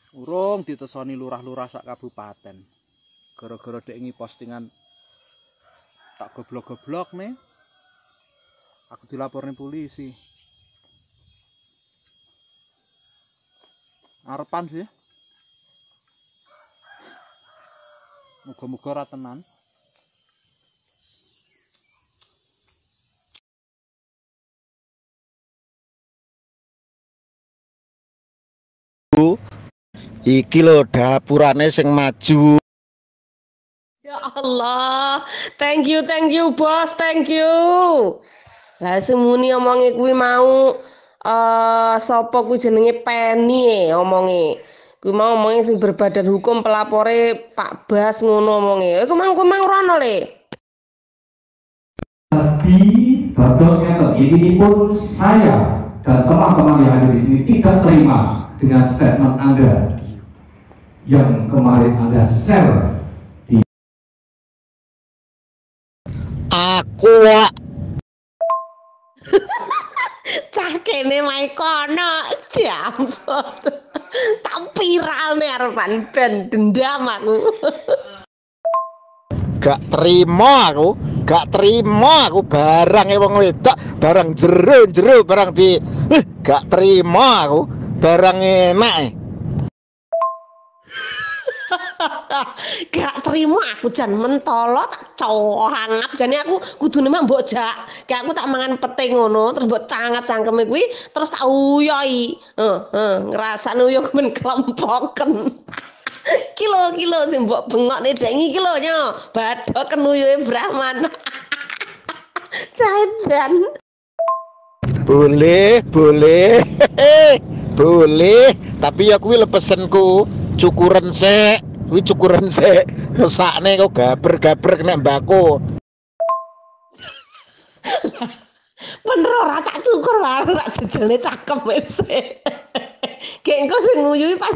Urung ditesoni lurah-lurah sak kabupaten. Gara-gara dek ngi postingan tak goblok-goblok nih. Aku dilaporin polisi. Arepan sih. Muga-muga ora tenan. Iki lho dapurane sing maju. Ya Allah, thank you bos, thank you. Lah semuni omongi kuwi mau sapa kuwi jenenge Penny omongi. Kuwi mau omongi sing berbadan hukum pelapore Pak Bas ngono omongi. Iku mang rono le. Di dados ngeten, ini pun saya dan teman-teman yang ada di sini tidak terima dengan statement Anda yang kemarin Anda share di Aku Cah kene mae kono, diampun. Tak viral nih arepan ben dendam aku. gak terima aku barang wong wedok, barang jero barang di gak terima aku barang enak. Gak terima aku jan mentolo tak cangap jane aku kudune mak mbok jak kayak aku tak mangan pete ngono terus mbok cangap cangkeme kuwi terus tak uyoi ngrasakne uyuh men kelompoken kilo sing mbok bengokne dengi kilo nyo badhoken uyuhe Brahman Caidan boleh tapi ya kuwi lepesenku cukuran sek mesakne kok gaber kena mbako. bener ora tak cukur wae tak jejelne cakep wis gek engko sing nguyuhi pas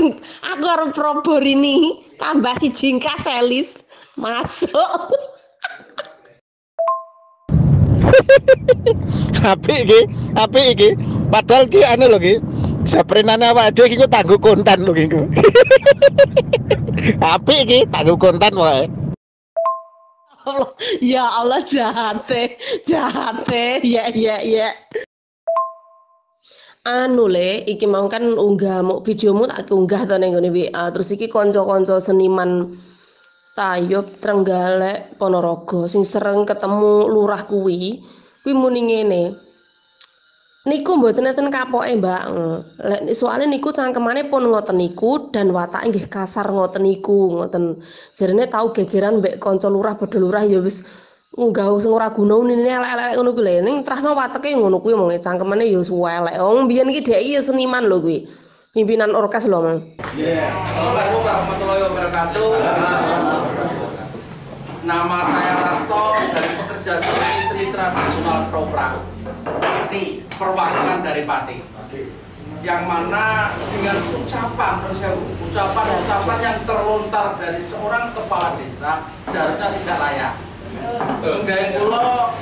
aku arep probor ini tambah siji selis masuk apik iki padahal ki anu lho ki japrenane awake dhewe iki ku tanggo konten lho ki apik iki tanggo konten wae. Ya Allah jahate ya anu le iki mau kan unggah mau videomu tak unggah to ning ngene WA terus iki kanca-kanca seniman Tayub Trenggalek Ponorogo sing sering ketemu lurah kuwi muni ngene niku mboten enten kapoke Mbak soalnya niku cangkemane pun ngoten niku dan watake nggih kasar ngoten niku ngoten jarene tau gegeran mbek kanca lurah padha lurah ya wis unggah sing ora guna unine elek-elek ngono kuwi lho ning trahno wateke ngono kuwi mong cangkemane ya elek wong mbiyen iki dhek ya seniman lho kuwi pimpinan orkes lho Mang. Assalamualaikum warahmatullahi wabarakatuh. Nama saya Rasto dari pekerja seni tradisional Propra. Perwakilan dari Pati. Yang mana dengan ucapan yang terlontar dari seorang kepala desa seharusnya tidak layak. Gaya pulau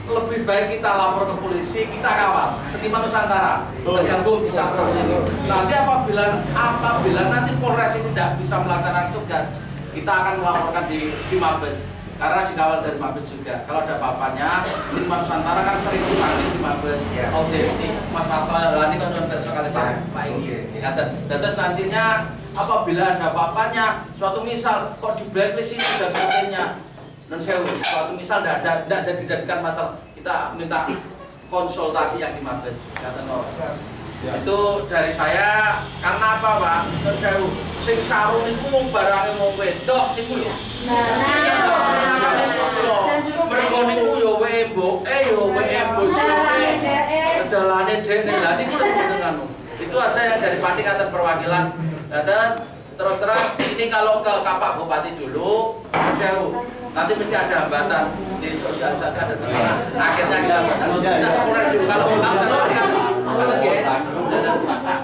lebih baik kita lapor ke polisi, kita kawal Seniman Nusantara tergabung di saat ini. Nanti apabila nanti Polres ini tidak bisa melaksanakan tugas, kita akan melaporkan di Mabes karena dikawal dari Mabes juga. Kalau ada apa-apanya, Seniman Nusantara kan sering dipanggil di Mabes, audisi Mas Marto Lani kan cuma besok kali Pak ini. Dan terus nantinya apabila ada apa-apanya, suatu misal kok di blacklist ini dan sebagainya. Dan saya suatu misal tidak dijadikan masalah, kita minta konsultasi yang di Mabes. Itu dari saya karena apa Pak? Dan saya sing sarung itu barangnya mau wedok itu loh. Mereka niku yo weboke yo bojone. Pedalane dene lah niku wis dengan itu aja yang dari Pati kantor perwakilan. Dan terus terang ini kalau ke Kapak Bupati dulu, saya nanti mesti ada hambatan di sosialisasi ada negara. Akhirnya kita kemudian juga kalau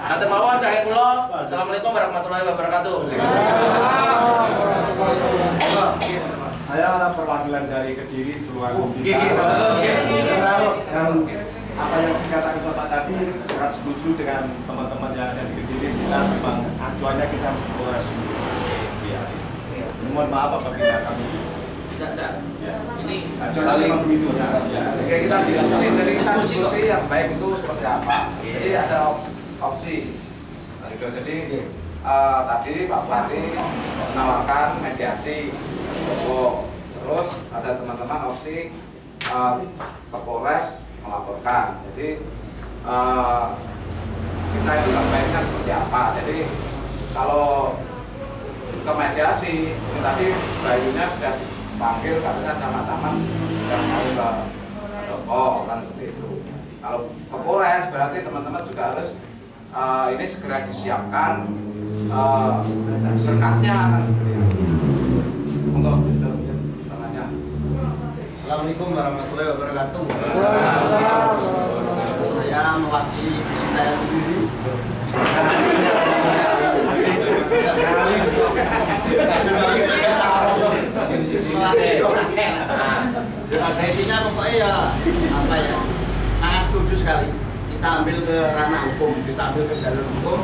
nanti mawon saya kula. Assalamualaikum warahmatullahi wabarakatuh. Saya perwakilan dari Kediri Tulungagung. Dan apa yang dikatakan Bapak tadi sangat setuju dengan teman-teman yang ada di Kediri. Kita memang acuannya kita harus Polres. Ya. Mohon maaf apabila kami Tidak. ya. Ini Acuannya memang begitu. Ya. Oke, kita diskusi yang baik itu seperti apa. Jadi ada opsi. Jadi tadi Pak Bupati menawarkan mediasi. Terus ada teman-teman opsi ke Polres melaporkan. Jadi kita itu sampaikan seperti apa. Jadi kalau ke mediasi ini tadi Bayunya sudah dipanggil katanya sama-sama sudah mau ke Doko kan seperti itu. Kalau ke Polres berarti teman-teman juga harus ini segera disiapkan berkasnya kan seperti itu. Monggo tangannya. Assalamualaikum warahmatullahi wabarakatuh. Saya mewakili diri saya sendiri. Intinya pokoknya ya apa ya, sangat setuju sekali. Kita ambil ke ranah hukum, kita ambil ke jalur hukum.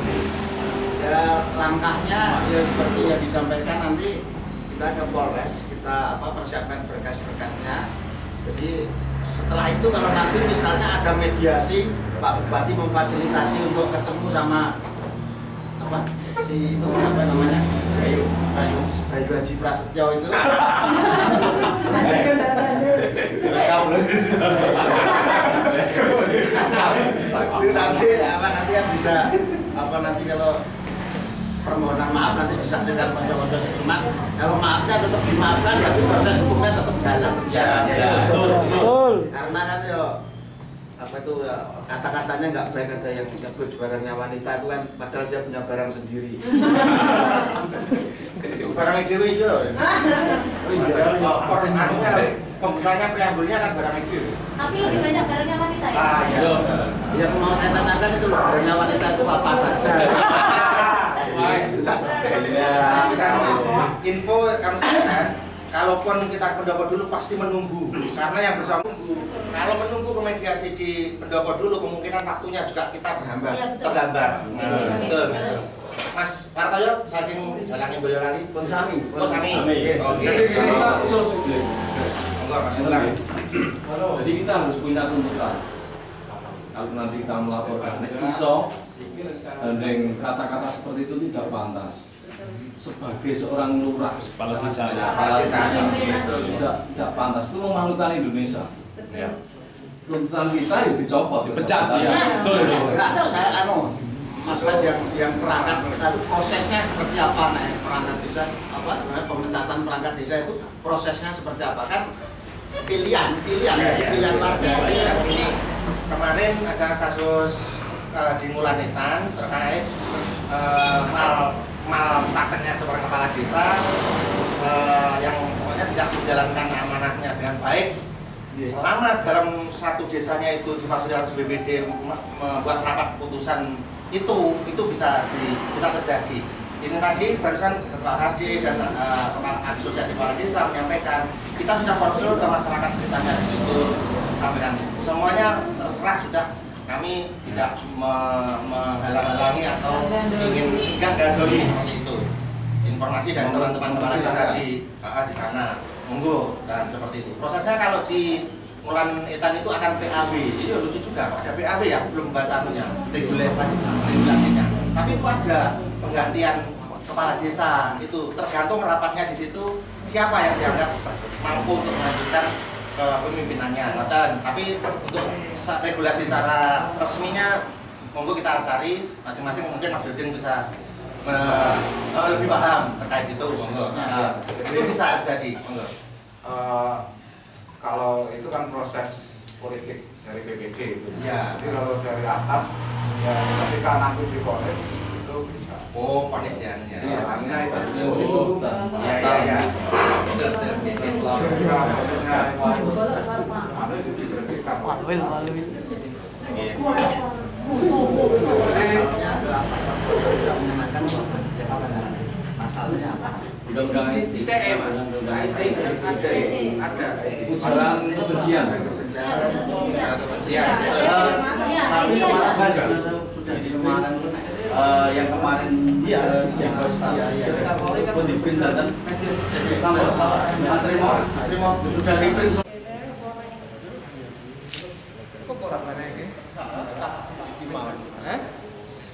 Ya langkahnya ya seperti yang disampaikan, nanti kita ke Polres, kita persiapkan berkas-berkasnya. Jadi setelah itu kalau nanti misalnya ada mediasi, Pak Bupati memfasilitasi untuk ketemu sama si itu apa namanya, Bayu Haji Prasetyo itu. Itu nanti nanti kan bisa nanti kalau permohonan maaf nanti disaksikan konco-konco setempat. Kalau maafnya tetap dimaafkan, tapi proses hukumnya tetap jalan. Betul. Karena kan kata-katanya nggak baik, ada yang nyebut barangnya wanita itu kan, padahal dia punya barang sendiri. Barang itu itu loh. Pembukanya preambulnya kan barang itu. Tapi lebih banyak barangnya wanita ya? Yang mau saya tanyakan itu barangnya wanita itu apa saja? Info kami sampaikan, kalaupun kita ke pendopo dulu pasti menunggu, karena yang bersama menunggu. Kalau menunggu ke mediasi di pendopo dulu, kemungkinan waktunya juga kita terhambat. Betul. Mas Partoyo, saking jalannya Boyolali, Ponsami. Oke. Jadi kita harus punya tuntutan. Kalau nanti kita melaporkan, iso dan kata-kata seperti itu tidak pantas. Sebagai seorang lurah, kepala desa tidak pantas. Itu memalukan Indonesia. Ya. Tuntutan kita itu dicopot, dipecat. Betul. Saya Mas yang perangkat prosesnya seperti apa, perangkat desa pemecatan perangkat desa itu prosesnya seperti apa, kan pilihan warga. Ini kemarin ada kasus di Mulanetan terkait prakteknya seorang kepala desa yang pokoknya tidak menjalankan amanahnya dengan baik. Selama dalam satu desanya itu difasilitasi BPD membuat rapat keputusan itu bisa terjadi. Ini tadi barusan Ketua HD dan Asosiasi Kepala Desa menyampaikan, kita sudah konsul ke masyarakat sekitarnya di situ, sampaikan semuanya terserah sudah, kami tidak menghalang-halangi atau ingin gandoli seperti itu. Informasi dari teman-teman kepala desa di sana, monggo, dan seperti itu. Prosesnya kalau di Mulanetan itu akan PAB, itu lucu juga, ada PAB ya, belum baca regulasinya. Tapi itu ada penggantian kepala desa, itu tergantung rapatnya di situ siapa yang dianggap mampu untuk melanjutkan ke pemimpinannya. Tapi untuk regulasi secara resminya monggo kita cari masing-masing, mungkin Mas Dudin bisa lebih paham terkait itu. Itu bisa terjadi. Kalau itu kan proses politik dari BPD itu. Ya. Jadi kalau dari atas ya ketika nanti di Polres itu bisa. Oh, vonis ya. Iya, sangat itu. Iya. Betul. Ketika prosesnya ada itu diberhentikan. Pasalnya tidak mengenakan pasalnya apa? Undang-undang ITE, Mas. ITE ada. Ujaran kebencian. Tapi Semarang Mas sudah di Semarang yang kemarin yang Bodibin datang Mas Trimo sudah dipin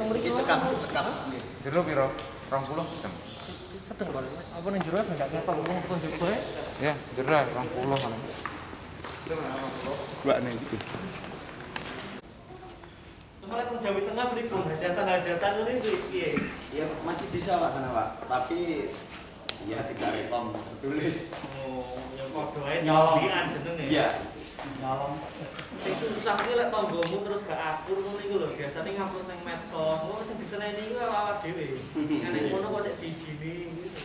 Iki cekap. Jero piro? 20 jam. Sedeng kok. Apa ning jero enggak ketok wong tunjuk kowe? Ya, jero 20 kan. Mbak ning iki. Malah teng Jawa Tengah pripun hajatan ini piye? ya masih bisa Pak sana Pak, tapi ya tidak rekom tertulis. Oh, ya padha ae Nyolong. jenenge. Iya. Nyolong. Sing susah iki lek tanggamu terus gak akur ngono iku lho, biasane ngupload ning medsos. Ngono sing diseneni iku awak dhewe. Nek ngono kok sik dijini gitu.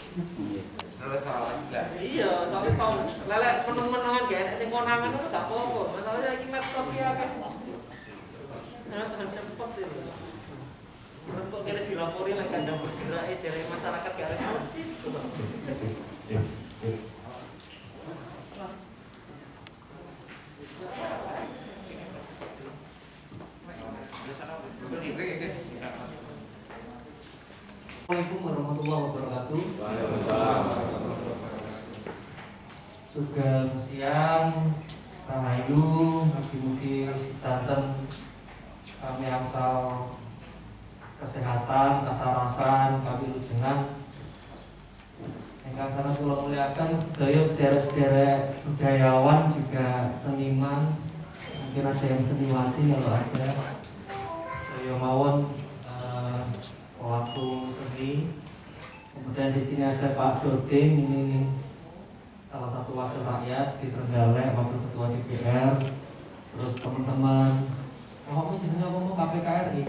Terus ora enggak. Iya, soalnya tau lelek meneng-menengan gak enek sing konangan itu gak apa-apa. Masalahnya iki medsos ki akeh. Cepet itu. Terus kok kira dilapori lek kandang bergerak jare masyarakat gak responsif. Assalamualaikum warahmatullahi wabarakatuh. Sugeng siang, rahayu, mugi-mugi sedanten kami angsal kesehatan, kasarasan, kawilujengan. Ingkang sanes kula muliaken sedaya sedherek-sedherek budayawan juga seniman, mungkin ada yang seniwati kalau ada. Sedaya mawon pelaku seni. Kemudian di sini ada Pak Doding, ini salah satu wakil rakyat di Trenggalek, wakil ketua DPR. Terus teman-teman, ngomong jenenge ngomong KPKRI,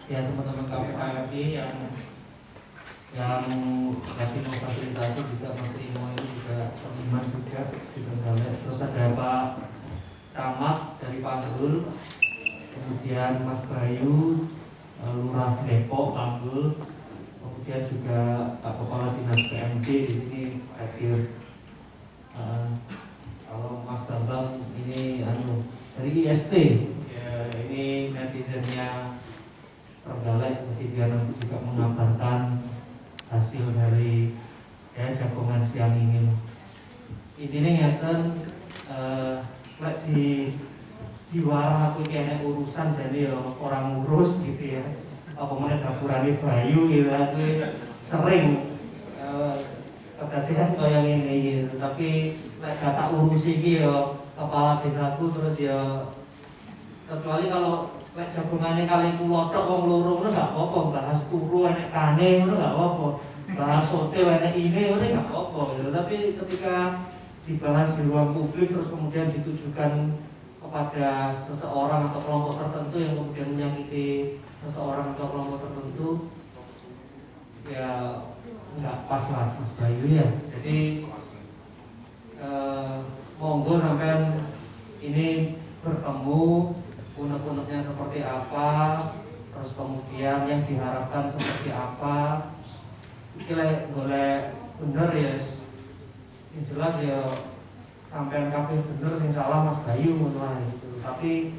ya teman-teman KPKRI yang lagi memfasilitasi juga Mas Imo ini juga seniman juga di Trenggalek. Terus ada Pak Camat dari Panggul, kemudian Mas Bayu Lurah Depok, Panggul, kemudian juga Pak Kepala Dinas PMD di sini hadir. Kalau Mas Bambang ini dari IST, ya, ini netizennya Trenggalek, jadi biar nanti juga mengabarkan hasil dari ya jagongan siang ini. Ini ngeten lek di warung aku iki enek urusan jadi ya orang ngurus gitu ya. Apa meneh dapurane Bayu gitu aku sering kedadean kaya ngene gitu. Tapi lek gak tak urusi iki ya kepala desaku terus ya kecuali kalau lek jagongane kali kula tok wong loro ngono gak apa-apa, bahas turu enek kane ngono gak apa-apa. Bahas sote enek ini ngono gak apa-apa gitu. Tapi ketika dibahas di ruang publik terus kemudian ditujukan kepada seseorang atau kelompok tertentu yang kemudian menyakiti seseorang atau kelompok tertentu, ya nggak pas lah Mas Bayu ya. Jadi monggo sampean ini bertemu, unek-uneknya seperti apa, terus kemudian yang diharapkan seperti apa. Iki boleh bener ya, yang jelas ya sampean kabeh bener sing salah Mas Bayu ngono gitu. Tapi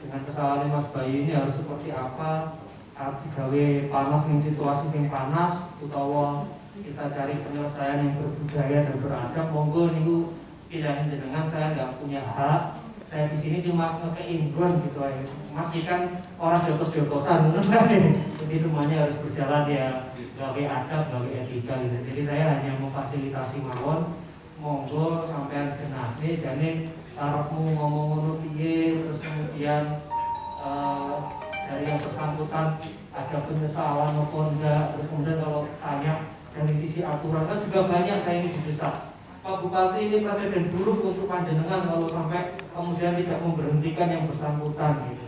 dengan kesalahan Mas Bayu ini harus seperti apa? Harus digawe panas ning situasi sing panas utawa kita cari penyelesaian yang berbudaya dan beradab. Monggo niku pilihan jenengan, saya nggak punya hak. Saya di sini cuma ngekei imbon gitu aja. Mas kan orang jotos-jotosan ngono kan. Jadi semuanya harus berjalan ya gawe adab, gawe etika gitu. Jadi saya hanya memfasilitasi mawon. Monggo sampean genase jane karepmu ngomong ngono piye, terus kemudian dari yang bersangkutan ada penyesalan maupun enggak. Terus kemudian kalau tanya dari sisi aturan kan juga banyak saya ini didesak. Pak Bupati ini presiden buruk untuk panjenengan kalau sampai kemudian tidak memberhentikan yang bersangkutan gitu.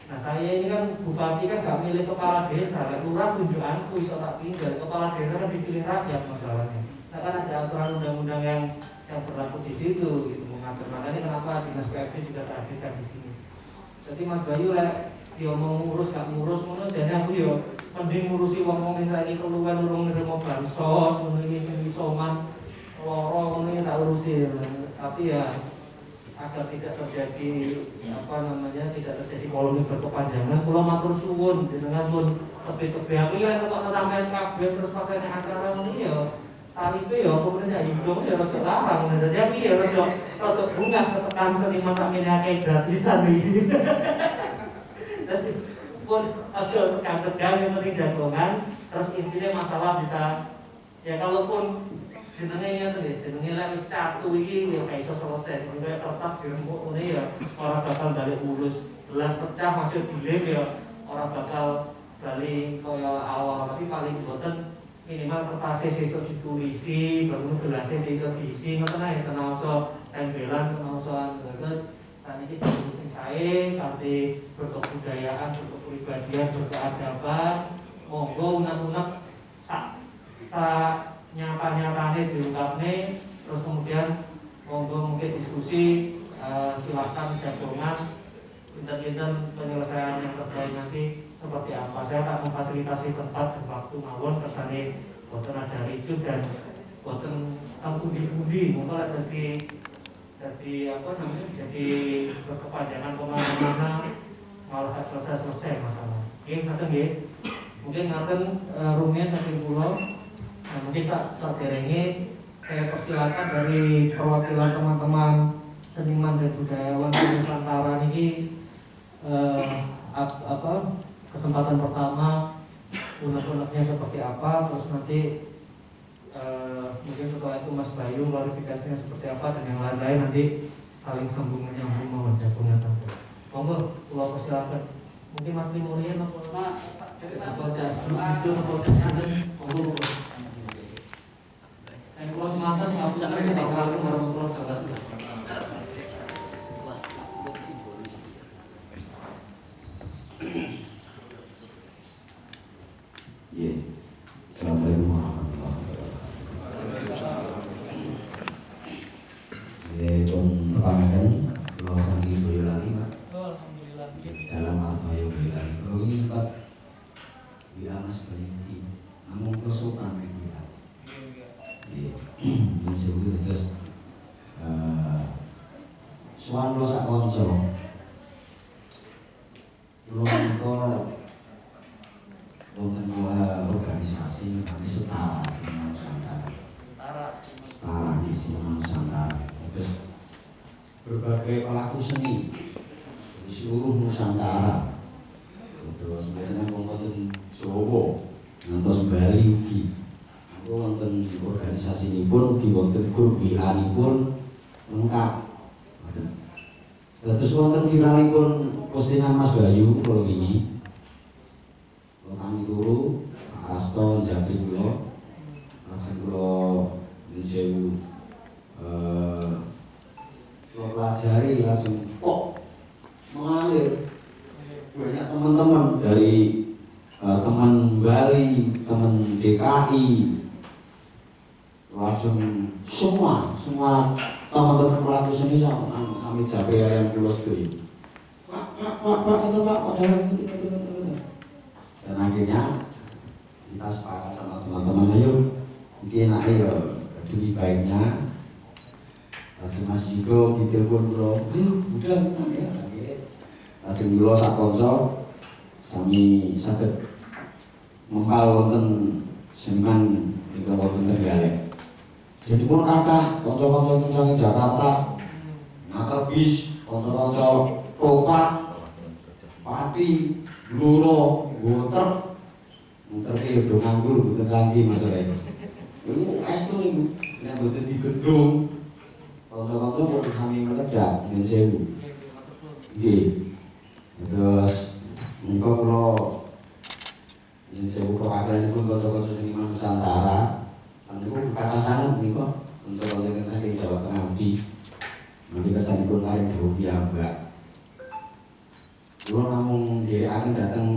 Nah saya ini kan Bupati kan gak milih kepala desa, lurah tunjukanku iso tak tinggal. Kepala desa kan dipilih rakyat masalahnya. Nah kan ada aturan undang-undang yang berlaku di situ gitu, mengatur. Makanya kenapa dinas PMD juga terhadirkan di sini. Jadi Mas Bayu lah dia mau ngurus gak ngurus ngono, jadi aku yo mending ngurusi wong-wong sing saiki keluwen urung nerima bansos, ngono iki sing isoman loro ngono tak urusi. Tapi ya agar tidak terjadi tidak terjadi polemik berkepanjangan. Kula matur suwun jenengan pun tepi-tepi aku ya kok sampean kabeh terus pas ana acara ini ya tarife ya pemerintah hidup ya rada larang. Dadi aku ya rada bunga ketekan seniman kami akeh gratisan iki. Dadi pun aja tekan-tekan yang penting jagongan. Terus intinya masalah bisa ya kalaupun jenenge wis catu iki ya gak iso selesai. Sampai kertas dirembuk ngene ya ora bakal balik mulus. Gelas pecah masih dilem ya ora bakal balik kaya awal. Tapi paling boten minimal kertasnya sesuk ditulisi, baru gelasnya sesuk diisi ngoten ae senaosa tempelan senaosa terus saniki dadi sing sae kanthi berkebudayaan, berkepribadian, berkeadaban. Monggo unek-unek sak nyata-nyatane diungkapne terus kemudian monggo mungkin diskusi silahkan jagongan pinten-pinten penyelesaian yang terbaik nanti seperti apa. Saya akan memfasilitasi tempat dan waktu mawon kersane boten ada ricu dan boten pundi-pundi monggo jadi berkepanjangan kemana-mana malah selesai masalah. Oke, ngaten nggih. Mungkin ngaten rumiyin saking kula. Nah, mungkin saderenge saya persilakan dari perwakilan teman-teman seniman dan budayawan Nusantara ini kesempatan pertama unek-uneknya seperti apa, terus nanti mungkin setelah itu Mas Bayu klarifikasinya seperti apa dan yang lain-lain nanti saling sambung menyambung mohon jagonya sampai. Monggo kula persilakan. Mungkin Mas Limurian atau Pak monggo. Saya kula semangat warahmatullahi wabarakatuh. Assalamualaikum warahmatullahi wabarakatuh. Perpanjangan kalau sambil Boyolali Pak. Alhamdulillah. Dalam apa ya Boyolali. Kalau ini Pak dia Mas Bayu, namun kesukaan kita. Ini sebut terus suan lo sak konco. Kalau wonten dua organisasi kami setara Seniman Nusantara. Setara di Seniman Nusantara. Terus berbagai pelaku seni di seluruh Nusantara. Terus sebenarnya wonten Jawa, ngantos Bali ugi. Aku wonten organisasi ini pun di wonten grup WA pun lengkap. Terus wonten viralipun postingan Mas Bayu kalau ini. Kami turu, Pak Asto, Jabri kula, langsung kula nisewu pelajari langsung kok mengalir banyak teman-teman dari teman Bali, teman DKI, langsung semua teman-teman pelaku seni kami Jabri yang kula setuju. Pak itu Pak, dan akhirnya kita sepakat sama teman-teman ayo mungkin ayo demi baiknya langsung Mas Jiko ditelepon bro ayo udah ya langsung dulu sak konco kami sakit mempal wonten seniman juga wonten Trenggalek jadi pun kathah konco-konco itu sange Jakarta ngaker bis konco-konco Topak Pati Luro, muter ke udah nganggur, bukan lagi masalahnya. Ini es tuh nih, yang berada di gedung. Kalau pun kami meledak dengan sewu. Terus, engkau kalau yang sewu perwakilan itu kalau Seniman Nusantara, itu kata sangat nih kok untuk yang saking Jawa Tengah di. Nanti kesan itu kalian rupiah mbak. Kalau namun diri akan datang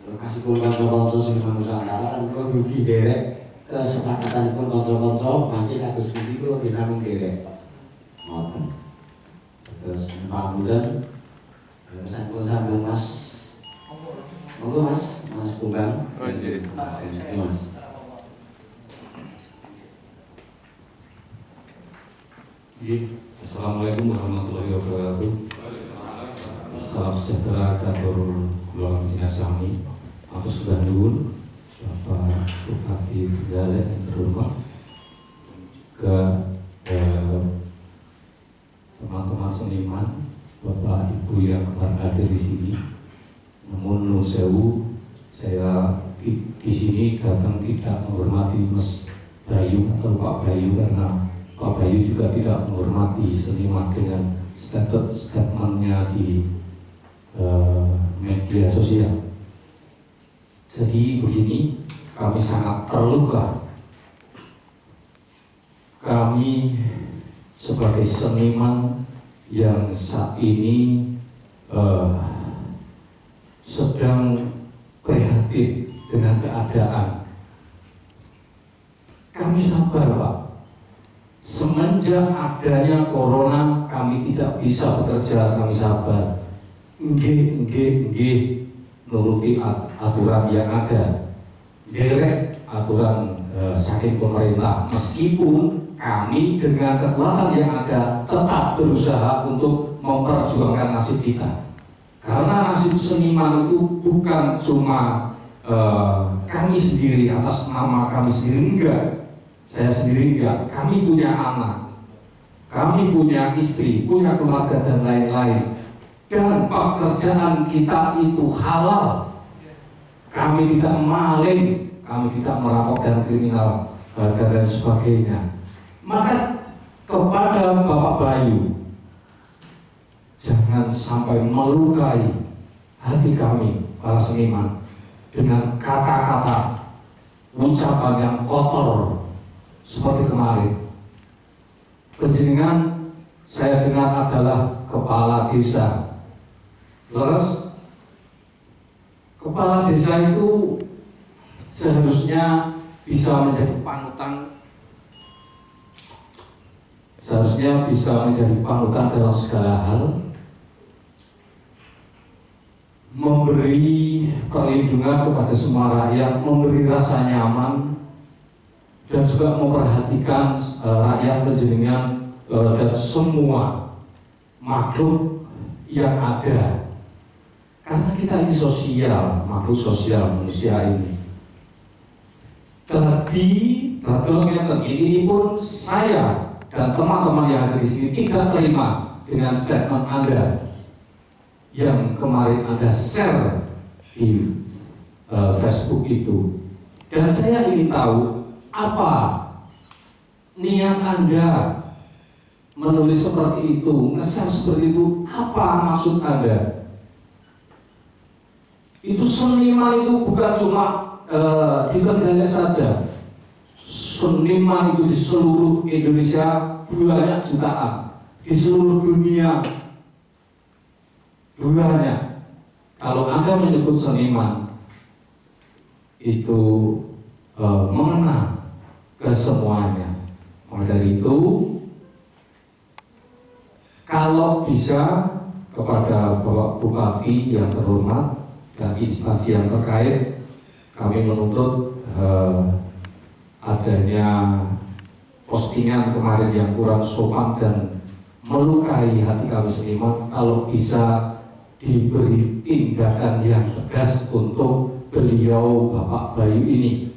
lokasi pun konco-konco Seniman Nusantara dan kalau rugi derek kesepakatan pun konco-konco nanti kagus budi kalau dinamung derek ngoten terus pamudan sambung Mas monggo Mas Punggang Mas Assalamualaikum warahmatullahi wabarakatuh. Salam sejahtera katur kula panjenengan sami. Aku sudah nuwun Bapak Bupati Trenggalek yang terhormat, ke teman-teman seniman, Bapak Ibu yang hadir di sini. Namun nun sewu, saya di sini datang tidak menghormati Mas Bayu atau Pak Bayu, karena Pak Bayu juga tidak menghormati seniman dengan statementnya di media sosial. Jadi begini, kami sangat terluka. Kami sebagai seniman yang saat ini sedang prihatin dengan keadaan. Kami sabar, Pak. Semenjak adanya corona, kami tidak bisa bekerja, kami sabar. Nggih, nuruti aturan yang ada, derek aturan saking pemerintah. Meskipun kami dengan kekuatan yang ada tetap berusaha untuk memperjuangkan nasib kita. Karena nasib seniman itu bukan cuma kami sendiri atas nama kami sendiri, enggak. Saya sendiri enggak. Kami punya anak, kami punya istri, punya keluarga dan lain-lain. Dan pekerjaan kita itu halal. Kami tidak maling, kami tidak merampok dan kriminal dan sebagainya. Maka kepada Bapak Bayu, jangan sampai melukai hati kami para seniman dengan kata-kata ucapan yang kotor seperti kemarin. Panjenengan saya dengar adalah kepala desa. Terus kepala desa itu seharusnya bisa menjadi panutan, dalam segala hal, memberi perlindungan kepada semua rakyat, memberi rasa nyaman, dan juga memperhatikan rakyat panjenengan dan semua makhluk yang ada. Karena kita ini sosial, makhluk sosial manusia ini. Tadi ini pun saya dan teman-teman yang ada di sini tidak terima dengan statement Anda yang kemarin Anda share di Facebook itu. Dan saya ingin tahu apa niat Anda menulis seperti itu, nge-share seperti itu, apa maksud Anda? Itu seniman itu bukan cuma di Trenggalek saja. Seniman itu di seluruh Indonesia banyak jutaan, di seluruh dunia banyak. Kalau Anda menyebut seniman itu mengena ke semuanya. Maka dari itu, kalau bisa kepada Bapak Bupati yang terhormat dan instansi yang terkait, kami menuntut adanya postingan kemarin yang kurang sopan dan melukai hati kami seniman. Kalau bisa diberi tindakan yang tegas untuk beliau Bapak Bayu ini,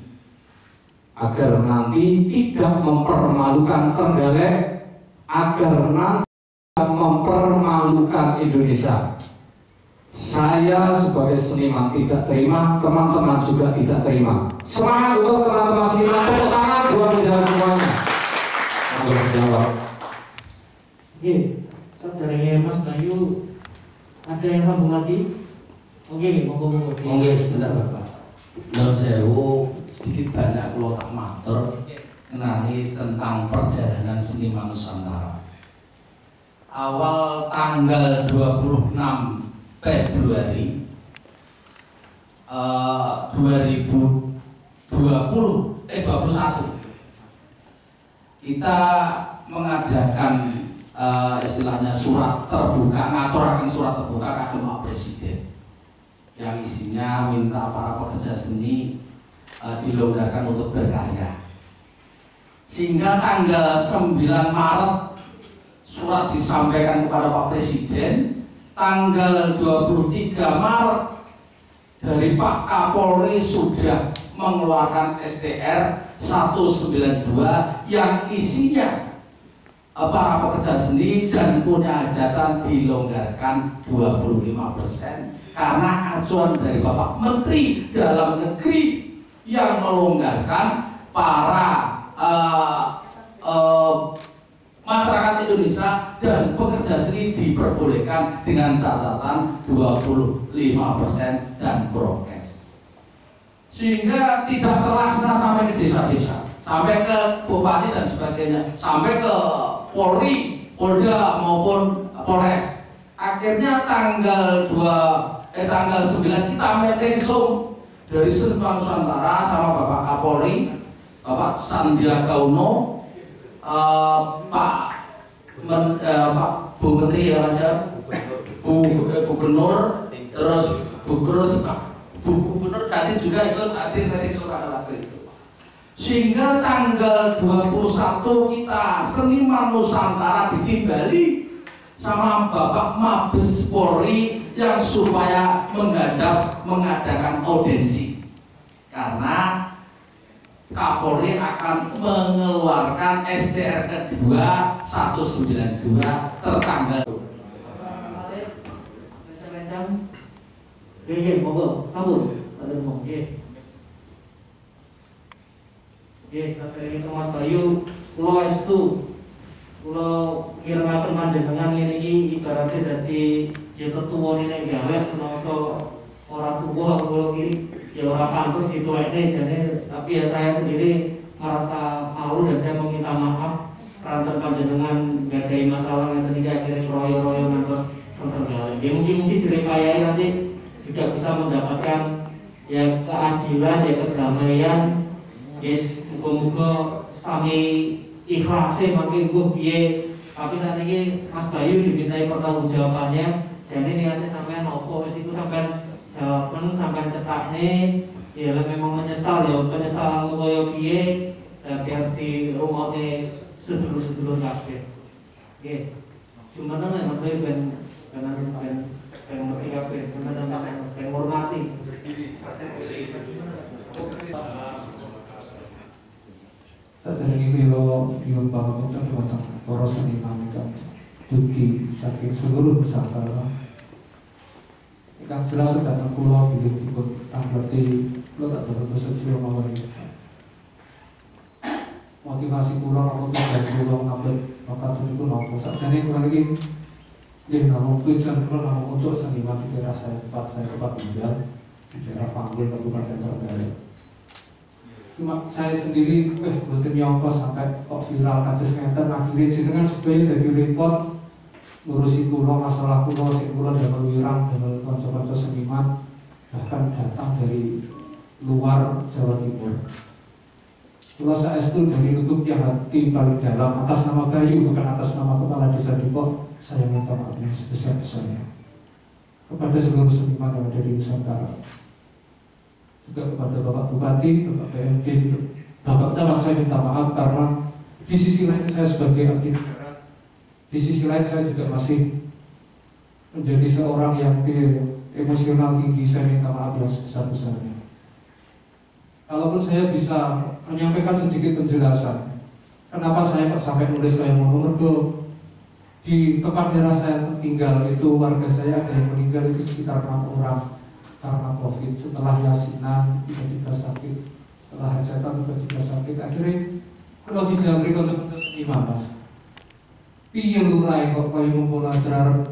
agar nanti tidak mempermalukan Trenggalek, agar nanti tidak mempermalukan Indonesia. Saya sebagai seniman tidak terima, teman-teman juga tidak terima. Semangat untuk teman-teman seniman, tepuk tangan buat menjawab semuanya. Untuk jawab. Oke, dari Mas Bayu ada yang sambung lagi? Oke, monggo. Oke, sebentar Bapak. Menurut saya sedikit banyak kalau tak matur mengenai tentang perjalanan seniman Nusantara. Awal tanggal 26 Februari 2021 kita mengadakan istilahnya surat terbuka, ngaturakan surat terbuka ke Bapak Presiden yang isinya minta para pekerja seni dilonggarkan untuk berkarya, sehingga tanggal 9 Maret surat disampaikan kepada Pak Presiden tanggal 23 Maret dari Pak Kapolri sudah mengeluarkan STR 192 yang isinya para pekerja seni dan punya hajatan dilonggarkan 25% karena acuan dari Bapak Menteri Dalam Negeri yang melonggarkan para masyarakat Indonesia dan pekerja seni diperbolehkan dengan catatan 25% dan prokes, sehingga tidak terlaksana sampai ke desa-desa, sampai ke bupati dan sebagainya, sampai ke Polri, Polda maupun Polres. Akhirnya tanggal 9 kita metesum dari Seniman Nusantara sama Bapak Kapolri, Bapak Sandiaga Uno, Pak Bu Menteri ya Mas ya, Gubernur, terus Gubernur Jatim juga ikut hadir dari surat lagu itu. Sehingga tanggal 21 kita Seniman Nusantara ditimbali sama Bapak Mabes Polri yang supaya mengadakan audiensi karena Kapolri akan mengeluarkan STR kedua 192 tertanggal. Monggo, kabur, ada ngomong. Sampai Mas Bayu, Pulau Estu, Pulau Kirana Permanjenengan ini ibaratnya dari ya ketua ini gawe penonton orang tua Pulau Kiri. Ya orang pantas gitu ini, jadi tapi ya saya sendiri merasa malu dan saya meminta maaf karena panjenengan gak ada masalah yang tadi akhirnya royo-royo ngantos tertinggal. Ya mungkin ceritanya nanti juga bisa mendapatkan ya keadilan, ya kedamaian. Yes, muka-muka sami ikhlasnya makin piye. Tapi saat ini Mas Bayu dimintai pertanggungjawabannya. Jadi niatnya sampai nopo itu sampai jawaban sampai cetaknya ya memang menyesal ya penyesalan koyo piye biar di rumahnya sedulur-sedulur kabeh. Nggih. Cuma nang Mas Bayu ben ngerti kabeh, ben hormati. Saat ini yo bangun dan buatan para seniman dan dugi saking seluruh Nusantara. Yang jelas datang pulau pilih ikut berarti lo tak bersosial mawon. Motivasi pulau aku tuh dari pulau ngambil maka itu nopo. Saat ini lagi dia namun tujuan pulau namun untuk seniman di daerah saya tempat tinggal di daerah Panggul Kabupaten Trenggalek. Cuma saya sendiri, betul nyongkos sampai kok viral kados ngeten akhirnya jenengan supaya dari report ngurusi pulau masalah pulau damel wirang damel konco-konco seniman bahkan datang dari luar Jawa Timur. Pulau saestu dari lubuk yang hati paling dalam atas nama Bayu bukan atas nama Kepala Desa Depok, saya minta maaf yang sebesar-besarnya kepada seluruh seniman yang ada di Nusantara. Juga kepada Bapak Bupati, Bapak PMD, Bapak Camat saya minta maaf karena di sisi lain saya sebagai abdi negara, di sisi lain saya juga masih menjadi seorang yang emosional tinggi. Saya minta maaf yang sebesar-besarnya. Kalaupun saya bisa menyampaikan sedikit penjelasan kenapa saya sampai nulis kayak mono, di tempat daerah saya tinggal itu warga saya ada yang meninggal itu sekitar 6 orang karena COVID. Setelah yasinan tiba-tiba sakit, setelah hajatan tiba-tiba sakit. Akhirnya kalau dijamri untuk seniman mas piye lurai kok kaya mempelajar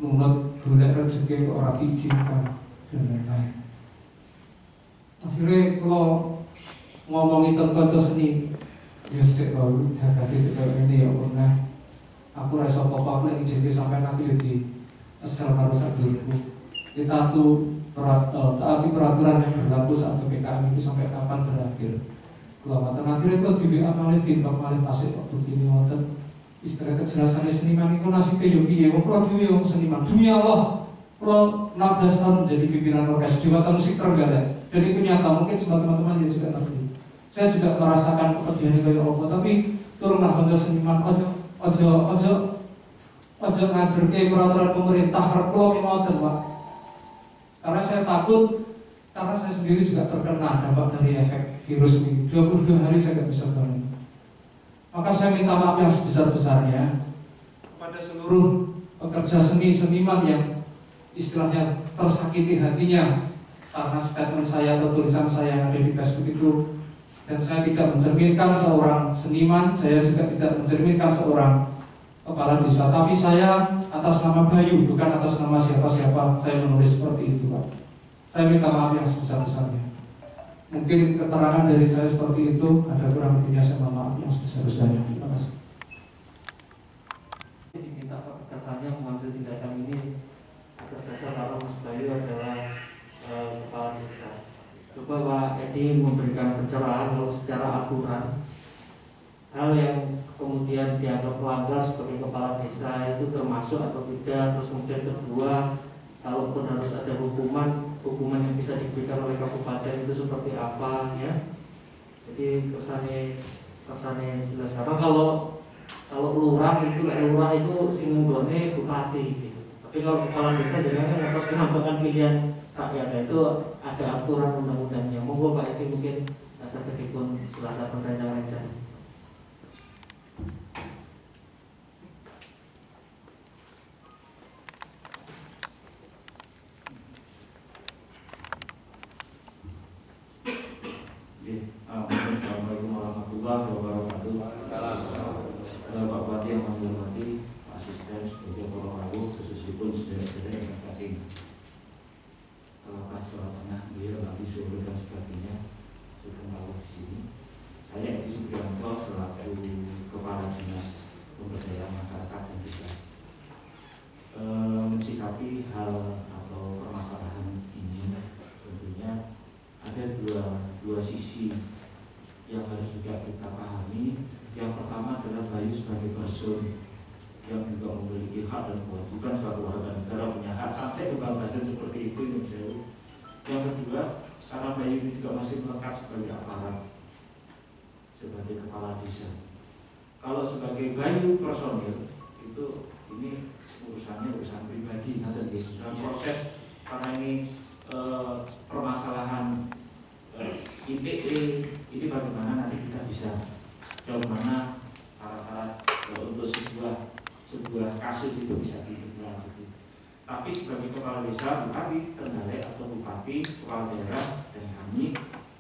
nunut golek rezeki kok ora diizinkan dan lain-lain. Akhirnya kalau ngomongin tentang seni ya sik kalau jaga ini ya pernah aku rasa apa-apa lagi jadi sampai nanti di asal karo sadulku kita tuh taati peraturan yang berlaku saat PPKM itu sampai kapan berakhir. Kalau akhirnya itu di WA malih timbang malih pasir waktu ini wonten istilah kejelasan seniman itu nasibnya yo piye wong kula dhewe wong seniman dunia Allah. Kula 16 tahun menjadi pimpinan orkes Jiwata Musik Trenggalek dan itu nyata, mungkin semua teman-teman yang juga ngerti. Saya juga merasakan kepedihan kayak apa, tapi tolonglah konco seniman ojo Ojo ngagerke peraturan pemerintah harus ngoten, Pak. Karena saya takut, karena saya sendiri juga terkena dampak dari efek virus ini. 22 hari saya nggak bisa bangun. Maka saya minta maaf yang sebesar-besarnya kepada seluruh pekerja seniman yang istilahnya tersakiti hatinya karena statement saya atau tulisan saya yang ada di Facebook itu. Dan saya tidak mencerminkan seorang seniman, saya juga tidak mencerminkan seorang kepala desa, tapi saya atas nama Bayu, bukan atas nama siapa-siapa saya menulis seperti itu, Pak. Saya minta maaf yang sebesar-besarnya. Mungkin keterangan dari saya seperti itu, ada kurang lebihnya saya minta maaf yang sebesar-besarnya. Terima kasih. Diminta kesannya mengambil tindakan ini atas dasar kalau Mas Bayu adalah kepala desa. Coba Pak Edi memberikan pencerahan kalau secara aturan hal yang kemudian dianggap melanggar sebagai kepala desa itu termasuk atau tidak. Terus kemudian kedua, kalaupun harus ada hukuman yang bisa diberikan oleh kabupaten itu seperti apa, ya. Jadi kesannya jelas. Karena kalau lurah itu singgungnya bupati gitu. Tapi kalau kepala desa jangan atas penambangan pilihan rakyat itu ada aturan undang-undangnya. Monggo Pak Edi mungkin saged dipun jelasaken rencana-rencana. Assalamualaikum warahmatullahi wabarakatuh. Pak Bupati yang kami hormati, Pak Asisten, sebagai para rawuh, khususipun saudara-saudara yang penting. Pak Jawa Tengah, beliau Pak Solo dan sebagainya sudah rawuh di sini. Saya Edi Supriyanto selaku Kepala Dinas Pemberdayaan Masyarakat dan Desa mensikapi hal atau permasalahan ini tentunya ada dua sisi yang harus juga kita pahami. Yang pertama adalah Bayu sebagai person yang juga memiliki hak dan kewajiban sebagai warga negara, punya hak sampai kebebasan seperti itu. Yang kedua, karena Bayu ini juga masih melekat sebagai aparat, sebagai kepala desa. Kalau sebagai Bayu personil itu ini urusan pribadi, nanti dalam proses karena ini permasalahan ITE ini bagaimana nanti kita bisa bagaimana syarat-syarat untuk sebuah kasus itu bisa dilanjuti. Tapi sebagai kepala desa, bupati Trenggalek atau bupati kepala daerah dan kami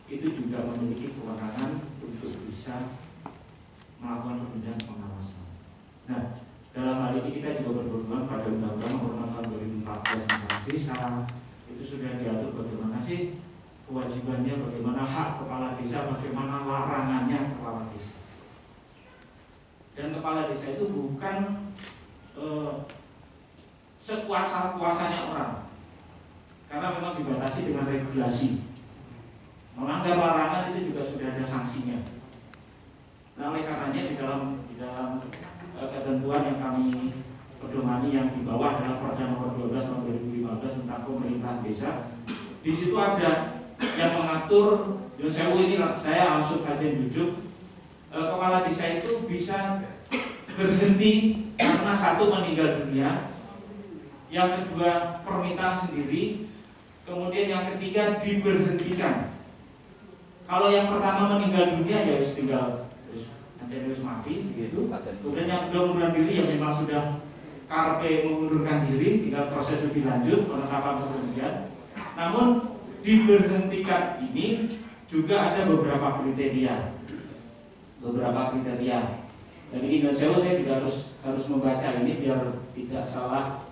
itu juga memiliki kewenangan untuk bisa melakukan perbedaan pengawasan. Nah, dalam hal ini kita juga berpedoman pada Undang-Undang Nomor 6 Tahun 2014 tentang desa. Itu sudah diatur bagaimana sih kewajibannya, bagaimana hak kepala desa, bagaimana larangannya kepala desa. Dan kepala desa itu bukan sekuasa-kuasanya orang, karena memang dibatasi dengan regulasi. Melanggar larangan itu juga sudah ada sanksinya. Nah, oleh karenanya di dalam ketentuan yang kami pedomani yang di bawah dalam Perda Nomor 12 Tahun 2015 tentang pemerintahan desa, di situ ada yang mengatur. Ini saya langsung saja jujur, kepala desa itu bisa berhenti karena satu meninggal dunia, yang kedua permintaan sendiri, kemudian yang ketiga diberhentikan. Kalau yang pertama meninggal dunia ya tinggal harus mati gitu. Kemudian yang kedua mengundurkan diri yang memang sudah karpe mengundurkan diri, tinggal proses lebih lanjut penetapan kemudian. Namun diberhentikan ini juga ada beberapa kriteria. Jadi Indonesia saya juga harus membaca ini biar tidak salah.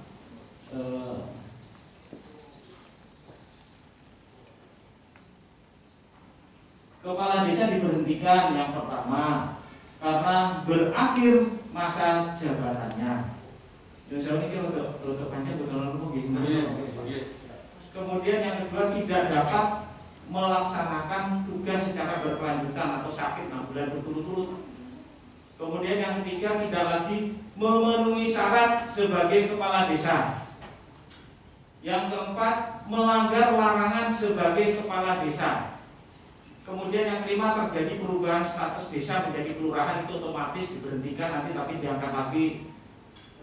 Kepala desa diberhentikan yang pertama karena berakhir masa jabatannya. Indonesia ini untuk panjang Kemudian yang kedua tidak dapat melaksanakan tugas secara berkelanjutan atau sakit 6 bulan berturut-turut. Kemudian yang ketiga tidak lagi memenuhi syarat sebagai kepala desa. Yang keempat melanggar larangan sebagai kepala desa. Kemudian yang kelima terjadi perubahan status desa menjadi kelurahan, itu otomatis diberhentikan nanti tapi diangkat lagi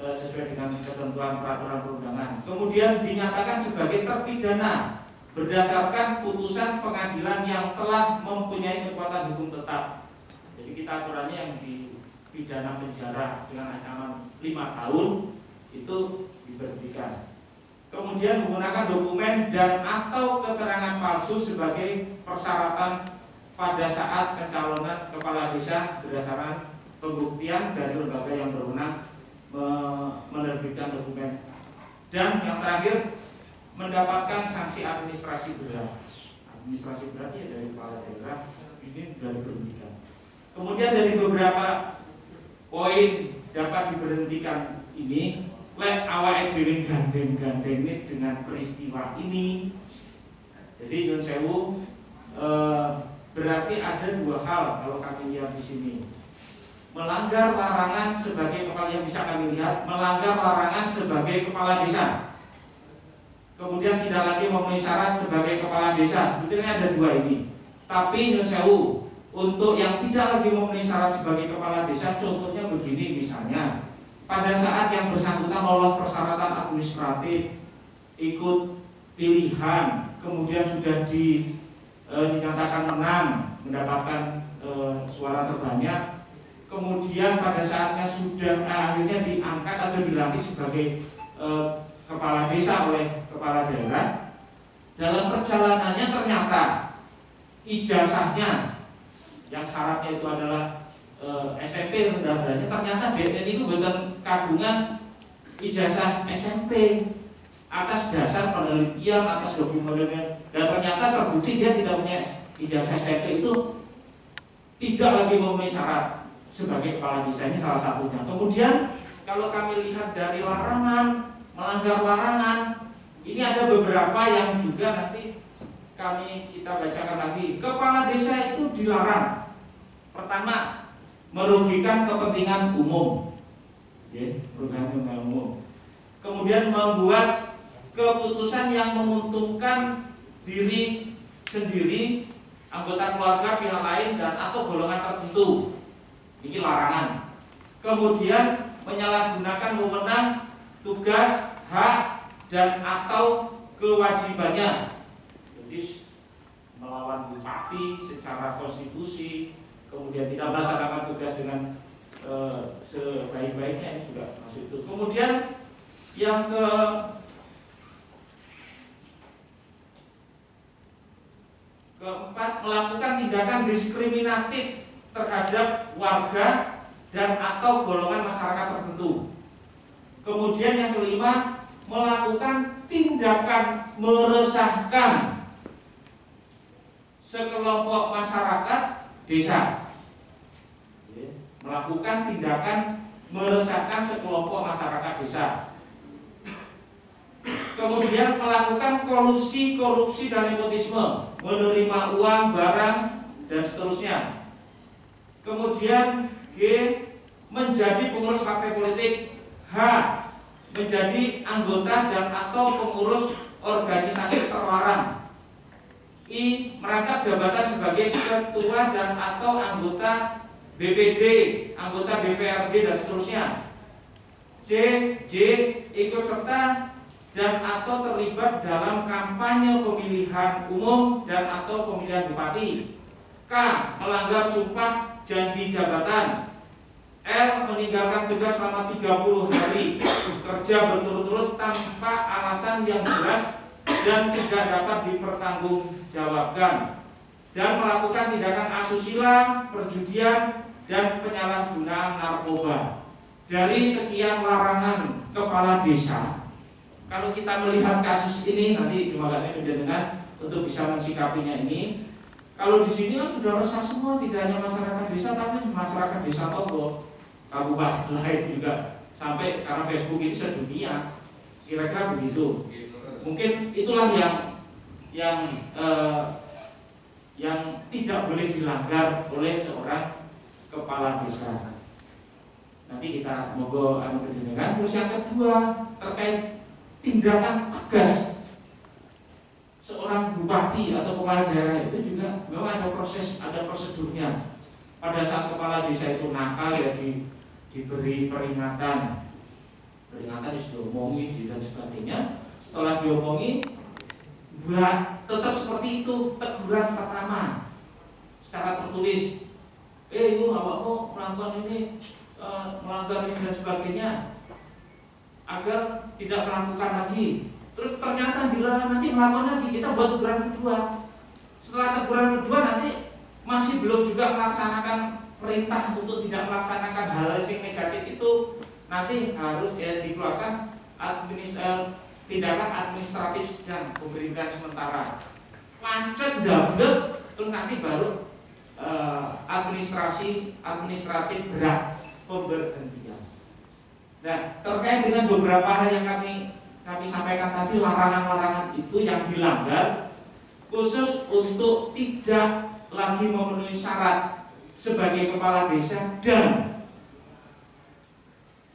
sesuai dengan ketentuan peraturan perundangan. Kemudian dinyatakan sebagai terpidana berdasarkan putusan pengadilan yang telah mempunyai kekuatan hukum tetap. Jadi kita aturannya yang dipidana penjara dengan ancaman 5 tahun itu diberhentikan. Kemudian menggunakan dokumen dan atau keterangan palsu sebagai persyaratan pada saat pencalonan kepala desa berdasarkan pembuktian dari lembaga yang berwenang menerbitkan dokumen. Dan yang terakhir, mendapatkan sanksi administrasi berat. Administrasi berat ya dari kepala daerah ini sudah diberhentikan. Kemudian dari beberapa poin dapat diberhentikan ini, lek awake dhewe gandeng-gandeng ini dengan peristiwa ini. Jadi nyun sewu, berarti ada 2 hal kalau kami lihat di sini. Melanggar larangan sebagai kepala, yang bisa kami lihat, melanggar larangan sebagai kepala desa. Kemudian tidak lagi memenuhi syarat sebagai kepala desa. Sebetulnya ada 2 ini. Tapi nyun sewu, untuk yang tidak lagi memenuhi syarat sebagai kepala desa, contohnya begini misalnya, pada saat yang bersangkutan lolos persyaratan administratif, ikut pilihan, kemudian sudah dinyatakan menang, mendapatkan suara terbanyak, kemudian pada saatnya sudah akhirnya diangkat atau dilantik sebagai kepala desa oleh kepala daerah, dalam perjalanannya ternyata ijazahnya yang syaratnya itu adalah SMP rendahnya, ternyata DN itu bukan kagungan ijazah SMP atas dasar penelitian, atas dokumennya, dan ternyata terbukti dia tidak punya ijazah SMP itu tidak lagi memenuhi syarat sebagai kepala desa. Ini salah satunya. Kemudian kalau kami lihat dari larangan, melanggar larangan, ini ada beberapa yang juga nanti kita bacakan lagi. Kepala desa itu dilarang. Pertama, merugikan kepentingan umum, merugikan kepentingan umum. Kemudian membuat keputusan yang menguntungkan diri sendiri, anggota keluarga, pihak lain, dan atau golongan tertentu. Ini larangan. Kemudian menyalahgunakan wewenang, tugas, hak, dan atau kewajibannya. Jadi melawan bupati secara konstitusi, kemudian tidak melaksanakan tugas dengan sebaik-baiknya, ini juga masuk itu. Kemudian yang keempat, melakukan tindakan diskriminatif terhadap warga dan atau golongan masyarakat tertentu. Kemudian yang kelima, melakukan tindakan meresahkan sekelompok masyarakat desa. Melakukan tindakan meresahkan sekelompok masyarakat desa. Kemudian melakukan kolusi, korupsi, dan nepotisme, menerima uang, barang, dan seterusnya. Kemudian G, menjadi pengurus partai politik. H, menjadi anggota dan atau pengurus organisasi terlarang. I, merangkap jabatan sebagai ketua dan atau anggota BPD, anggota DPRD, dan seterusnya. J, ikut serta dan atau terlibat dalam kampanye pemilihan umum dan atau pemilihan bupati. K, melanggar sumpah janji jabatan. L, meninggalkan tugas selama 30 hari kerja berturut-turut tanpa alasan yang jelas dan tidak dapat dipertanggungjawabkan, dan melakukan tindakan asusila, perjudian, dan penyalahgunaan narkoba. Dari sekian larangan kepala desa, kalau kita melihat kasus ini, nanti dimagane dengan untuk bisa mensikapinya ini. Kalau di sini kan sudah resah semua, tidak hanya masyarakat desa, tapi masyarakat desa Togo, kabupaten lain juga, sampai karena Facebook ini sedunia. Kira-kira begitu. Mungkin itulah yang tidak boleh dilanggar oleh seorang kepala desa. Nanti kita mogo dengan. Terus yang kedua terkait tindakan tegas seorang bupati atau kepala daerah, itu juga memang ada proses, ada prosedurnya. Pada saat kepala desa itu nakal, ya diberi peringatan. peringatan sudah diomongi dan sebagainya. Setelah diomongi, tetap seperti itu teguran pertama secara tertulis. Itu awakmu melakukan ini, melanggar ini dan sebagainya, agar tidak melakukan lagi. Terus ternyata dilarang nanti melakukan lagi, kita buat teguran kedua. Setelah teguran kedua nanti masih belum juga melaksanakan perintah untuk tidak melaksanakan hal yang negatif itu, nanti harus dikeluarkan tindakan administratif sedang, pemberhentian sementara. Pancet double, terus nanti baru administratif berat, pemberhentian. Nah, terkait dengan beberapa hal yang kami sampaikan tadi, larangan-larangan itu yang dilanggar, khusus untuk tidak lagi memenuhi syarat sebagai kepala desa dan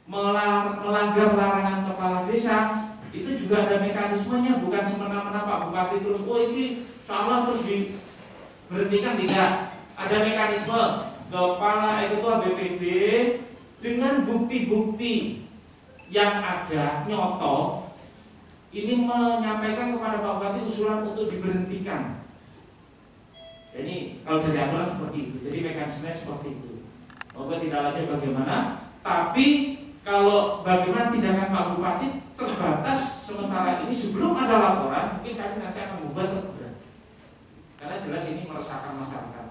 melanggar larangan kepala desa, itu juga ada mekanismenya, bukan semena-mena Pak Bupati terus ini salah terus diberhentikan, tidak. Ada mekanisme ketua BPD dengan bukti-bukti yang ada nyoto ini menyampaikan kepada Pak Bupati usulan untuk diberhentikan. Jadi kalau dari aturan seperti itu, jadi mekanismenya seperti itu. Oke, tidak lanjut bagaimana, tapi kalau bagaimana tindakan Pak Bupati terbatas sementara ini sebelum ada laporan, mungkin kami nanti akan membuat teguran. Karena jelas ini meresahkan masyarakat.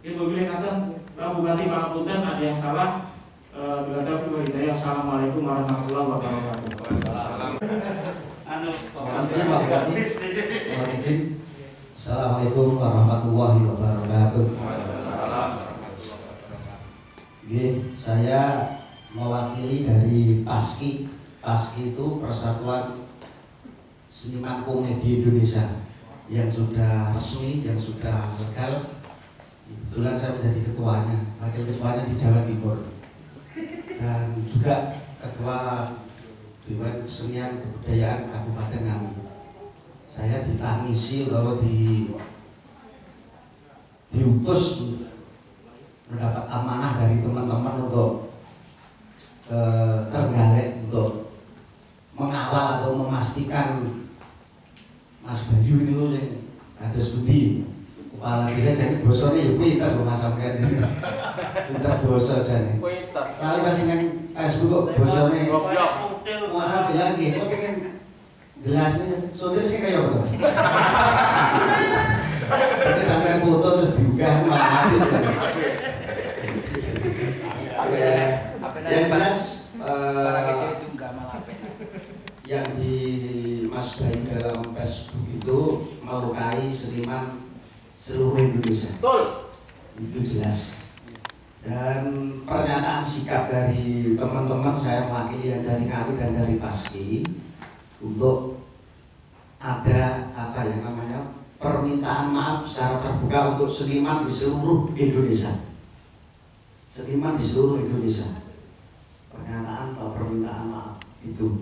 Jadi mobilnya kata Pak Bupati Pangapunten ada yang salah. Bila taufiq wal hidayah. Assalamualaikum warahmatullahi wabarakatuh. Assalamualaikum warahmatullahi wabarakatuh. Saya mewakili dari PASKI. PASKI itu Persatuan Seniman Komedi Indonesia yang sudah resmi, yang sudah legal. Kebetulan saya menjadi ketuanya, wakil ketuanya di Jawa Timur, dan juga ketua Dewan Kesenian Kebudayaan Kabupaten Ngawi. Saya ditangisi bahwa diutus mendapat amanah dari teman-teman untuk Trenggalek untuk mengawal atau memastikan Mas Bayu itu yang kados budi kepala desa, jadi bosone ya pinter lho Mas sampeyan iki. Pinter basa jane. Kalau pas nang Facebook kok bosone goblok. Wah, bilang gitu, kok pengen jelasnya soalnya sih kayak apa? Jadi sampai foto terus diunggah malah habis. Yang jelas yang dimasukkan dalam Facebook itu melukai seniman seluruh Indonesia. Betul. Itu jelas. Dan pernyataan sikap dari teman-teman saya mewakili yang dari Ngawi dan dari PASKI untuk ada apa yang namanya permintaan maaf secara terbuka untuk seniman di seluruh Indonesia. Seniman di seluruh Indonesia. Pernyataan atau permintaan maaf itu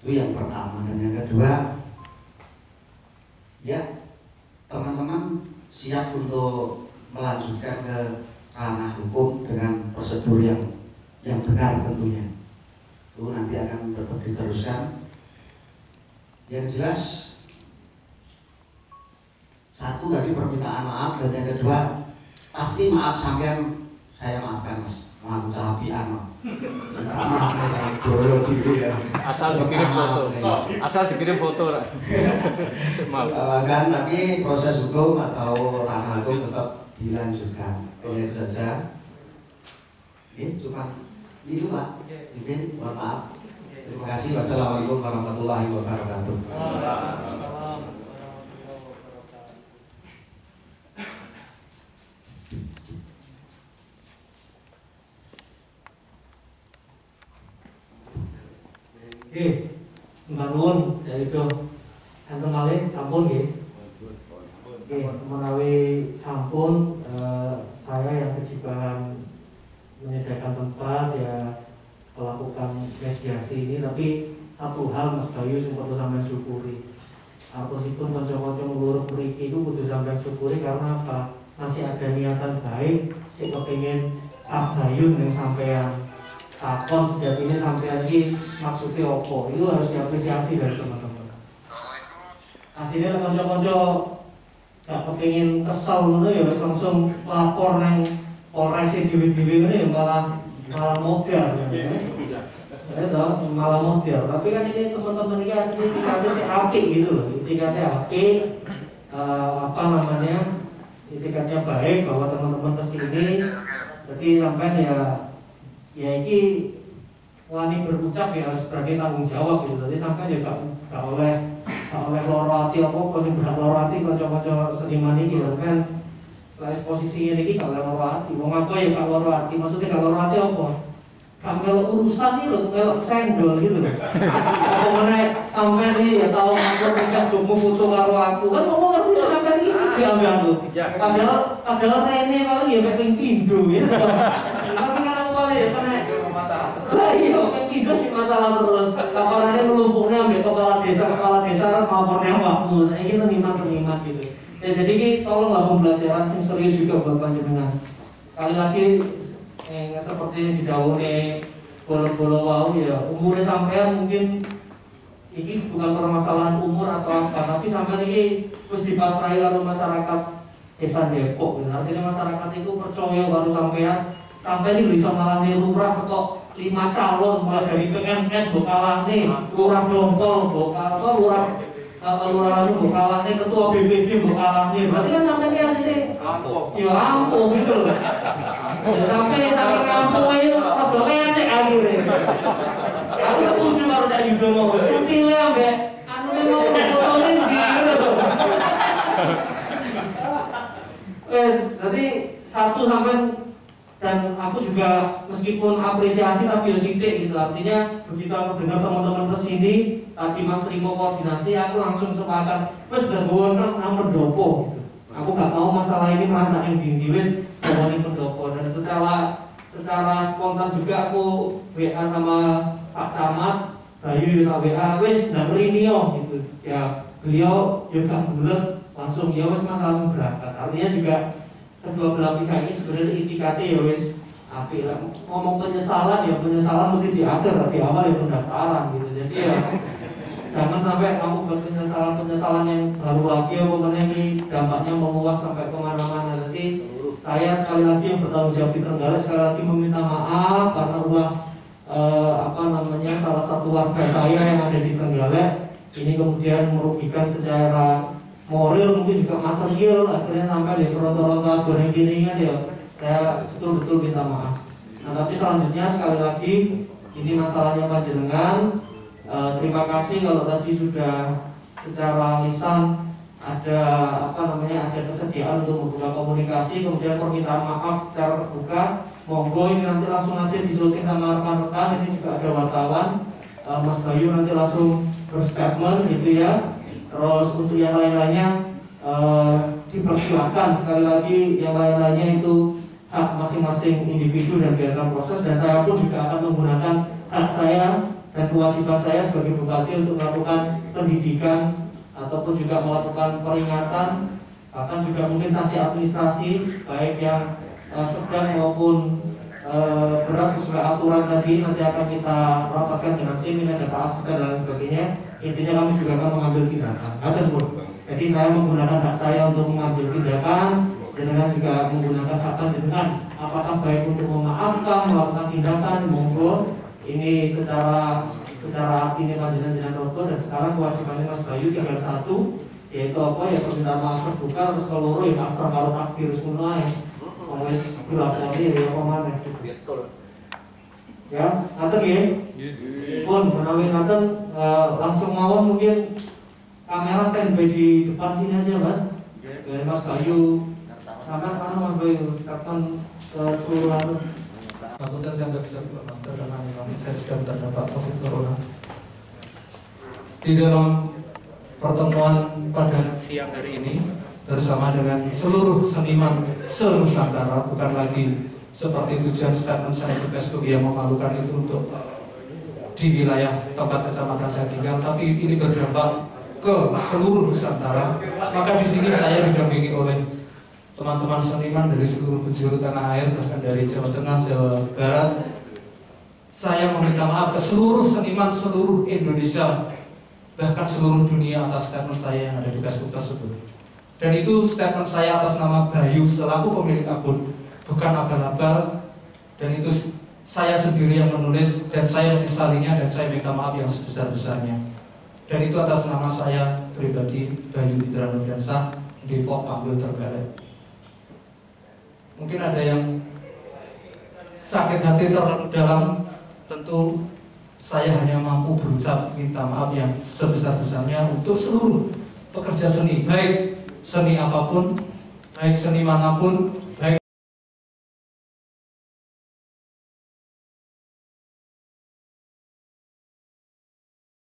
yang pertama. Dan yang kedua, ya teman-teman siap untuk melanjutkan ke ranah hukum dengan prosedur yang benar tentunya. Itu nanti akan tetap diteruskan. Yang jelas, satu tadi permintaan maaf, dan yang kedua pasti maaf sampean saya maafkan Mas. Maaf capian Mas. Asal dikirim foto. Asal dikirim foto lah. Maaf. Kan tapi proses hukum atau ranah hukum tetap dilanjutkan. Ya itu saja. Cuma itu Pak. Izin, mohon maaf. Terima kasih. Wassalamualaikum warahmatullahi wabarakatuh. Oke, Mbak Nuwun, yaitu enten malih sampun nggih. Oke, menawi sampun saya yang kejiban menyediakan tempat ya melakukan mediasi ini, tapi satu hal Mas Bayu sing perlu sampeyan syukuri. Artosipun kanca-kanca mulur mriki iku kudu sampeyan syukuri karena apa? Masih ada niatan baik sing kepengin Pak Bayu ning sampeyan takon sejatinya sampai lagi maksudnya opo, itu harus diapresiasi dari teman-teman. Aslinya konco-konco gak kepingin kesel ngono ya wis langsung lapor nang Polres dhewe-dhewe ngene ya malah modal ya. Itu malah modal. Tapi kan ini teman-teman ini asli tiketnya apik gitu loh. Tiketnya apik, apa namanya? Tiketnya baik bahwa teman-teman kesini. Jadi sampai ya ini wani berucap ya harus berani tanggung jawab gitu. Jadi sampai ya gak oleh loro ati apa sing gak loro ati kanca-kanca seniman iki kan. Lah posisi ini gak loro ati. Wong apa ya gak loro ati? Maksudnya gak loro ati apa? Gak melok urusan nih loh, melok senggol gitu loh. Apa mana sampai nih ya tahu aku tinggal dukmu foto karo aku kan ngomong ngerti ya sampai ini diambil aku. Padahal Rene paling ya pengen pindu gitu. Tapi kan aku paling ya kena lah iya, pengen pindu sih masalah terus. Kapannya melumpuknya ambil kepala desa maupun waktu. Saya ini seniman gitu. Ya jadi ini tolonglah pembelajaran yang serius juga buat panjenengan. Sekali lagi seperti yang didahului bolo-bolo wau ya umurnya sampean mungkin ini bukan permasalahan umur atau apa, tapi sampean ini terus dipasrahi karo masyarakat desa Depok. Artinya masyarakat itu percaya baru sampai ini bisa malah lurah kok 5 calon mulai dari PNS Bokalane, lurah Dompol Bokalane, lurah Bokalane, ketua BPD Bokalane. Berarti kan sampai ini aslinya ya ampuh gitu loh. Ya sampai saking ampuh itu rodone cek akhirnya. Aku setuju karo Cak Yudo mau sutile ambek anune mau fotone gitu. Jadi satu sampai dan aku juga meskipun apresiasi tapi yo sithik gitu. Artinya begitu aku dengar teman-teman kesini tadi Mas Trimo koordinasi, aku langsung sepakat wis gangguan nang pendopo gitu. Aku gak mau masalah ini merantau yang tinggi wis gangguan pendopo, dan secara spontan juga aku WA sama Pak Camat Bayu tak WA wis ndak merinio gitu. Ya beliau juga bulet langsung ya wis Mas langsung berangkat. Artinya juga kedua belah pihak ini sebenarnya itikate ya wis apik lah. Ngomong penyesalan mesti diatur di awal ya pendaftaran gitu. Jadi ya jangan sampai kamu buat penyesalan yang baru lagi pokoknya ini dampaknya meluas sampai kemana-mana. Jadi saya sekali lagi yang bertanggung jawab di Trenggalek sekali lagi meminta maaf karena ulah salah satu warga saya yang ada di Trenggalek ini kemudian merugikan secara moral mungkin juga material, akhirnya sampai di foto-foto goreng gini kan ya saya betul-betul minta maaf. Nah tapi selanjutnya sekali lagi ini masalahnya panjenengan. Terima kasih kalau tadi sudah secara lisan ada ada kesediaan untuk membuka komunikasi, kemudian permintaan maaf secara terbuka. Monggo ini nanti langsung aja disurutin sama rekan-rekan, ini juga ada wartawan. Mas Bayu nanti langsung berstatement gitu ya. Terus untuk yang lain-lainnya dipersilakan, sekali lagi yang lain-lainnya itu hak masing-masing individu dan biarkan proses, dan saya pun juga akan menggunakan hak saya dan kewajiban saya sebagai bupati untuk melakukan pendidikan ataupun juga melakukan peringatan, bahkan juga mungkin sanksi administrasi baik yang sedang maupun berat sesuai aturan tadi nanti akan kita rapatkan dengan tim ini ada Pak Asisten dan sebagainya. Intinya kami juga akan mengambil tindakan. Ada semua. Jadi saya menggunakan hak saya untuk mengambil tindakan, dengan juga menggunakan hak dengan apakah baik untuk memaafkan, melakukan tindakan, monggo. Ini secara artinya panjenengan roto, dan sekarang kewajibannya Mas Bayu tinggal satu, yaitu apa ya permintaan maaf terbuka, terus kalau ya pasrah kalau takdir semua ya wis dilapori ya kemana ya ngaten ya pun menawi ngaten langsung mawon mungkin kamera standby di depan sini aja Mas dari Mas Bayu sama sekarang Mas Bayu kapan keseluruhan. Takutnya saya nggak bisa buat masker karena memang saya sudah terdapat COVID Corona. Di dalam pertemuan pada siang hari ini bersama dengan seluruh seniman se-Nusantara, bukan lagi seperti tujuan statement saya di Facebook yang memalukan itu untuk di wilayah tempat kecamatan saya tinggal, tapi ini berdampak ke seluruh Nusantara. Maka di sini saya didampingi oleh teman-teman seniman dari seluruh penjuru tanah air, bahkan dari Jawa Tengah, Jawa Barat, saya meminta maaf ke seluruh seniman seluruh Indonesia, bahkan seluruh dunia atas statement saya yang ada di Facebook tersebut. Dan itu statement saya atas nama Bayu selaku pemilik akun, bukan abal-abal. Dan itu saya sendiri yang menulis dan saya menyesalinya dan saya minta maaf yang sebesar-besarnya. Dan itu atas nama saya pribadi, Bayu Indra Nurdiansah, Depok, Panggul, Trenggalek. Mungkin ada yang sakit hati terlalu dalam, tentu saya hanya mampu berucap minta maaf yang sebesar-besarnya untuk seluruh pekerja seni, baik seni apapun, baik seni manapun,